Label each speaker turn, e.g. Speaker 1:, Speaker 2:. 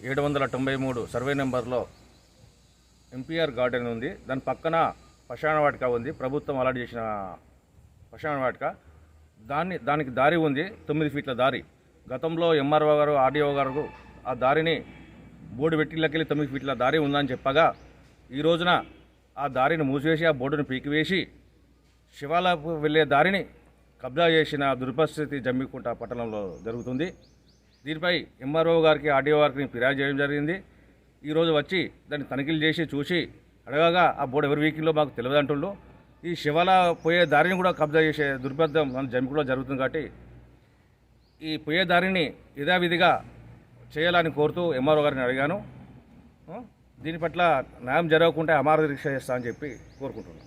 Speaker 1: 793 survey నెంబర్లో MPR garden ఉంది. దాని పక్కన శ్మశాన వాటిక ఉంది. ప్రభుత్వం అలాట్ చేసిన శ్మశాన వాటిక. దానికి దారి ఉంది, 9 ఫీట్ల దారి. గతంలో ఎంఆర్ఓ గారు, ఆర్డీఓ గారు ఆ దారిని బోర్డు పెట్టిళ్ళకెళ్ళి 9 ఫీట్ల దారి ఉందని చెప్పగా, ఈ రోజున ఆ దారిని మూసివేసి ఆ బోర్డును పీకివేసి శివాలయకు వెళ్ళే దారిని కబ్జా చేసిన దుర్పరిస్థితి జమ్మికుంట పట్టణంలో జరుగుతుంది. దీనిపై ఎంఆర్ఓ గారికి, ఆర్డీఓ గారికి ఫిర్యాదు చేయడం జరిగింది. ఈరోజు వచ్చి దాన్ని తనిఖీలు చేసి చూసి అడగగా ఆ బోర్డు ఎవరి వీకిల్లో మాకు తెలియదు అంటుండ్రు. ఈ శివాలయ పోయే దారిని కూడా కబ్జా చేసే దుర్భేద్యం మన జమ్మికుంటలో జరుగుతుంది. కాబట్టి ఈ పోయే దారిని యథావిధిగా చేయాలని కోరుతూ ఎంఆర్ఓ గారిని అడిగాను. దీని పట్ల న్యాయం జరగకుండా అమర దీక్ష చేస్తా అని చెప్పి కోరుకుంటున్నాను.